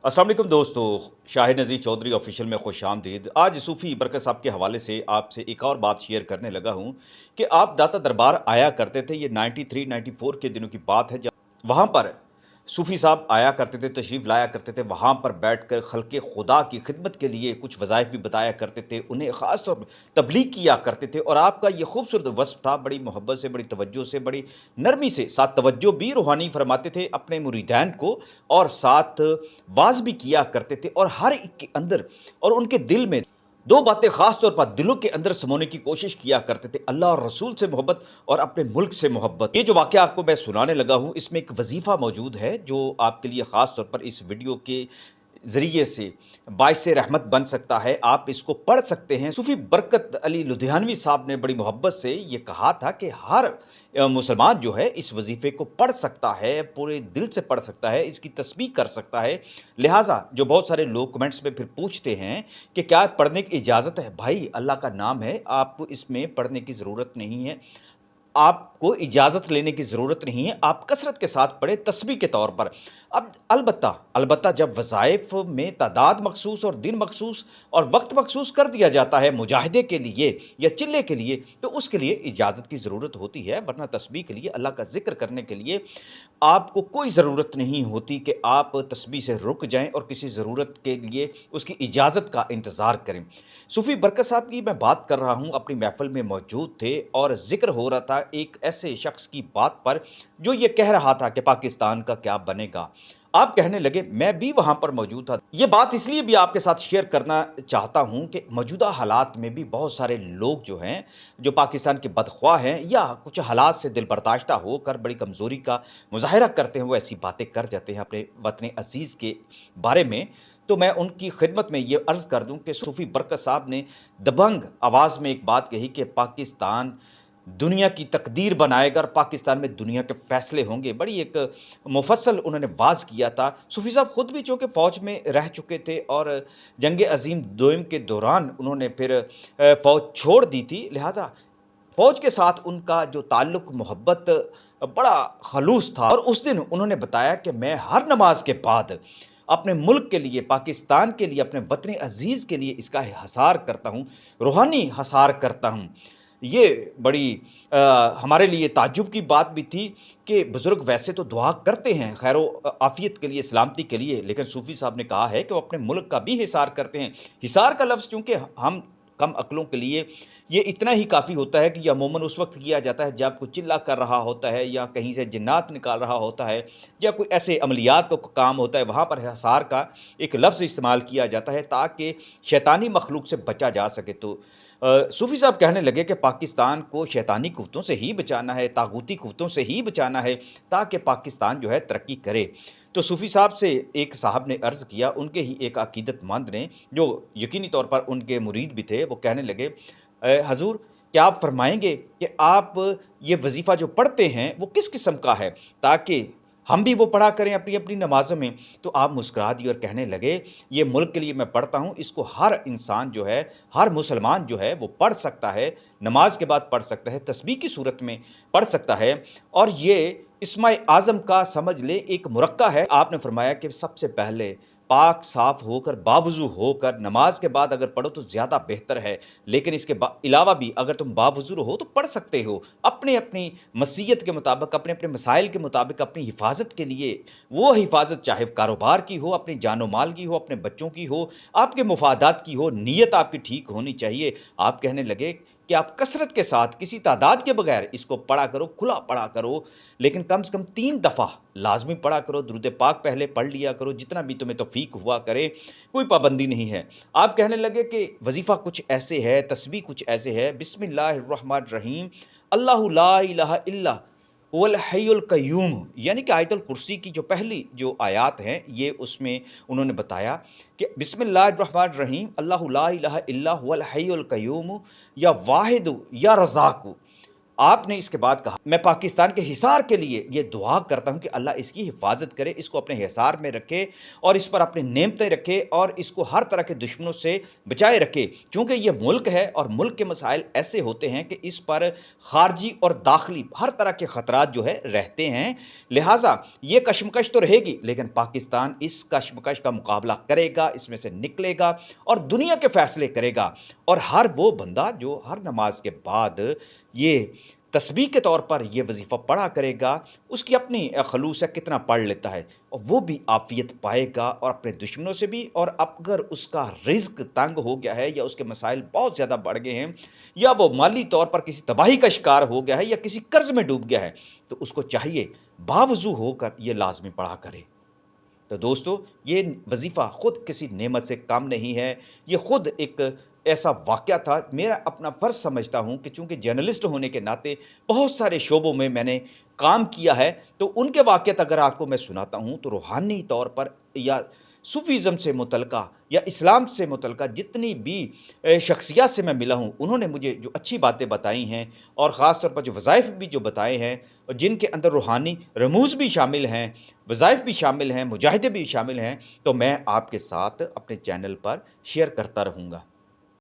अस्सलाम वालेकुम दोस्तों, शाहिद नज़ीर चौधरी ऑफिशियल में खुश आमदीद। आज सूफ़ी बरकत साहब के हवाले से आपसे एक और बात शेयर करने लगा हूँ कि आप दाता दरबार आया करते थे। ये 93 94 के दिनों की बात है, जब वहाँ पर सूफ़ी साहब आया करते थे, तशरीफ़ लाया करते थे। वहाँ पर बैठकर खल्क़े खुदा की खिदमत के लिए कुछ वज़ाइफ भी बताया करते थे, उन्हें ख़ास तौर पे तबलीग किया करते थे। और आपका ये खूबसूरत वस्फ़ था, बड़ी मोहब्बत से, बड़ी तवज्जो से, बड़ी नरमी से, साथ तवज्जो भी रूहानी फरमाते थे अपने मुरीदैन को, और साथ वाज़ भी किया करते थे। और हर एक के अंदर और उनके दिल में 2 बातें ख़ास तौर पर दिलों के अंदर समोने की कोशिश किया करते थे, अल्लाह और रसूल से मोहब्बत और अपने मुल्क से मोहब्बत। ये जो वाक़या आपको मैं सुनाने लगा हूँ, इसमें एक वज़ीफ़ा मौजूद है जो आपके लिए ख़ास तौर पर इस वीडियो के ज़रिए से बाइसे रहमत बन सकता है। आप इसको पढ़ सकते हैं। सूफ़ी बरकत अली लुधियानवी साहब ने बड़ी मोहब्बत से ये कहा था कि हर मुसलमान जो है इस वज़ीफ़े को पढ़ सकता है, पूरे दिल से पढ़ सकता है, इसकी तस्बीह कर सकता है। लिहाज़ा जो बहुत सारे लोग कमेंट्स में फिर पूछते हैं कि क्या पढ़ने की इजाज़त है? भाई, अल्लाह का नाम है, आपको इसमें पढ़ने की ज़रूरत नहीं है। आपको इजाज़त लेने की ज़रूरत नहीं है, आप कसरत के साथ पढ़ें तस्बीह के तौर पर। अब अलबत्ता जब वज़ाइफ़ में तादाद मख़सूस और दिन मख़सूस और वक़्त मख़सूस कर दिया जाता है मुजाहिदे के लिए या चिल्ले के लिए, तो उसके लिए इजाज़त की ज़रूरत होती है, वरना तस्बीह के लिए, अल्लाह का ज़िक्र करने के लिए आपको कोई ज़रूरत नहीं होती कि आप तस्बीह से रुक जाएँ और किसी ज़रूरत के लिए उसकी इजाज़त का इंतज़ार करें। सूफ़ी बरकत साहब की मैं बात कर रहा हूँ, अपनी महफ़िल में मौजूद थे और ज़िक्र हो रहा था एक ऐसे शख़्स की बात पर जो ये कह रहा था कि पाकिस्तान का क्या बनेगा। आप कहने लगे, मैं भी वहाँ पर मौजूद था। ये बात इसलिए भी आपके साथ शेयर करना चाहता हूँ कि मौजूदा हालात में भी बहुत सारे लोग जो हैं, जो पाकिस्तान के बदख्वाह हैं या कुछ हालात से दिलबर्दाश्ता होकर बड़ी कमज़ोरी का मुज़ाहिरा करते हैं, वो ऐसी बातें कर जाते हैं अपने वतन अज़ीज़ के बारे में। तो मैं उनकी खिदमत में ये अर्ज़ कर दूँ कि सूफ़ी बरकत साहब ने दबंग आवाज़ में एक बात कही कि पाकिस्तान दुनिया की तकदीर बनाएगा और पाकिस्तान में दुनिया के फ़ैसले होंगे। बड़ी एक मुफ़स्सल उन्होंने वाज़ किया था। सूफ़ी साहब ख़ुद भी चूँकि फ़ौज में रह चुके थे और जंग अज़ीम दोइम के दौरान उन्होंने फिर फ़ौज छोड़ दी थी। लिहाज़ा फ़ौज के साथ उनका जो ताल्लुक़ मोहब्बत बड़ा ख़लूस था। और उस दिन उन्होंने बताया कि मैं हर नमाज के बाद अपने मुल्क के लिए, पाकिस्तान के लिए, अपने वतन अज़ीज़ के लिए इसका हिसार करता हूँ, रूहानी हिसार करता हूँ। ये बड़ी हमारे लिए ताज्जुब की बात भी थी कि बुज़ुर्ग वैसे तो दुआ करते हैं आफ़ियत के लिए, सलामती के लिए, लेकिन सूफ़ी साहब ने कहा है कि वो अपने मुल्क का भी हिसार करते हैं। हिसार का लफ्ज़ चूँकि हम कम अक्लों के लिए ये इतना ही काफ़ी होता है कि ये अमूमन उस वक़्त किया जाता है जब कोई चिल्ला कर रहा होता है या कहीं से जिन्नात निकाल रहा होता है या कोई ऐसे अमलियात का काम होता है, वहाँ पर हिसार का एक लफ्ज़ इस्तेमाल किया जाता है ताकि शैतानी मखलूक से बचा जा सके। तो सूफ़ी साहब कहने लगे कि पाकिस्तान को शैतानी कुव्वतों से ही बचाना है, तागूती कुव्वतों से ही बचाना है ताकि पाकिस्तान जो है तरक्की करे। तो सूफ़ी साहब से एक साहब ने अर्ज़ किया, उनके ही एक अकीदतमंद ने, जो यकीनी तौर पर उनके मुरीद भी थे, वो कहने लगे, हज़ूर, क्या आप फ़रमाएँगे कि आप ये वज़ीफ़ा जो पढ़ते हैं वो किस किस्म का है, ताकि हम भी वो पढ़ा करें अपनी-अपनी नमाज़ों में। तो आप मुस्कुरा दिए और कहने लगे, ये मुल्क के लिए मैं पढ़ता हूँ, इसको हर इंसान जो है, हर मुसलमान जो है वो पढ़ सकता है, नमाज के बाद पढ़ सकता है, तस्बीह की सूरत में पढ़ सकता है। और ये इस्माए आज़म का समझ लें एक मुरक्का है। आपने फ़रमाया कि सबसे पहले पाक साफ़ होकर, बावुज़ू होकर नमाज के बाद अगर पढ़ो तो ज़्यादा बेहतर है, लेकिन इसके अलावा भी अगर तुम बावुज़ू रहो तो पढ़ सकते हो। अपनी-अपनी मसीयत के मुताबिक, अपने-अपने मसाइल के मुताबिक, अपनी हिफ़ाज़त के लिए, वो हिफ़ाज़त चाहे कारोबार की हो, अपनी जान-ओ-माल की हो, अपने बच्चों की हो, आपके मुफ़ादात की हो, नीयत आपकी ठीक होनी चाहिए। आप कहने लगे कि आप कसरत के साथ किसी तादाद के बगैर इसको पढ़ा करो, खुला पढ़ा करो, लेकिन कम से कम 3 दफ़ा लाज़मी पढ़ा करो। दुरूद पाक पहले पढ़ लिया करो, जितना भी तुम्हें तौफ़ीक हुआ करे, कोई पाबंदी नहीं है। आप कहने लगे कि वज़ीफ़ा कुछ ऐसे है, तस्बीह कुछ ऐसे है, बिस्मिल्लाहिर्रहमानिर्रहीम, अल्लाहु ला इलाहा इल्ला हुवल हय्युल क़य्यूम, यानी कि आयतुल कुर्सी की जो पहली जो आयात हैं, ये उसमें उन्होंने बताया कि बिस्मिल्लाहिर्रहमानिर्रहीम, अल्लाहु ला इलाहा इल्ला हुवल हय्युल क़य्यूम या वाहिदु या रज़्ज़ाक़ु। आपने इसके बाद कहा, मैं पाकिस्तान के हिसार के लिए ये दुआ करता हूँ कि अल्लाह इसकी हिफाजत करे, इसको अपने हिसार में रखे और इस पर अपनी नेमतें रखे और इसको हर तरह के दुश्मनों से बचाए रखे। चूँकि ये मुल्क है और मुल्क के मसाइल ऐसे होते हैं कि इस पर खारजी और दाखिली हर तरह के ख़तरात जो है रहते हैं। लिहाजा ये कशमकश तो रहेगी, लेकिन पाकिस्तान इस कशमकश का मुकाबला करेगा, इसमें से निकलेगा और दुनिया के फ़ैसले करेगा। और हर वो बंदा जो हर नमाज के बाद ये तस्बीह के तौर पर ये वजीफ़ा पढ़ा करेगा, उसकी अपनी खलूस है कितना पढ़ लेता है, और वो भी आफ़ियत पाएगा और अपने दुश्मनों से भी। और अगर उसका रिज़्क तंग हो गया है या उसके मसाइल बहुत ज़्यादा बढ़ गए हैं या वो माली तौर पर किसी तबाही का शिकार हो गया है या किसी कर्ज़ में डूब गया है, तो उसको चाहिए बावज़ू होकर ये लाज़मी पढ़ा करे। तो दोस्तों, ये वजीफ़ा ख़ुद किसी नेमत से कम नहीं है, ये ख़ुद एक ऐसा वाक़या था। मेरा अपना फ़र्ज़ समझता हूँ कि चूँकि जर्नलिस्ट होने के नाते बहुत सारे शोबों में मैंने काम किया है, तो उनके वाक़यात अगर आपको मैं सुनाता हूँ तो रूहानी तौर पर या सूफ़ीज़्म से मुतल्लिक़ा या इस्लाम से मुतल्लिक़ा जितनी भी शख्सियत से मैं मिला हूँ, उन्होंने मुझे जो अच्छी बातें बताई हैं और ख़ास तौर पर जो वज़ाइफ़ भी जो बताए हैं और जिनके अंदर रूहानी रमूज़ भी शामिल हैं, वज़ाइफ़ भी शामिल हैं, मुजाहिदे भी शामिल हैं, तो मैं आपके साथ अपने चैनल पर शेयर करता रहूँगा।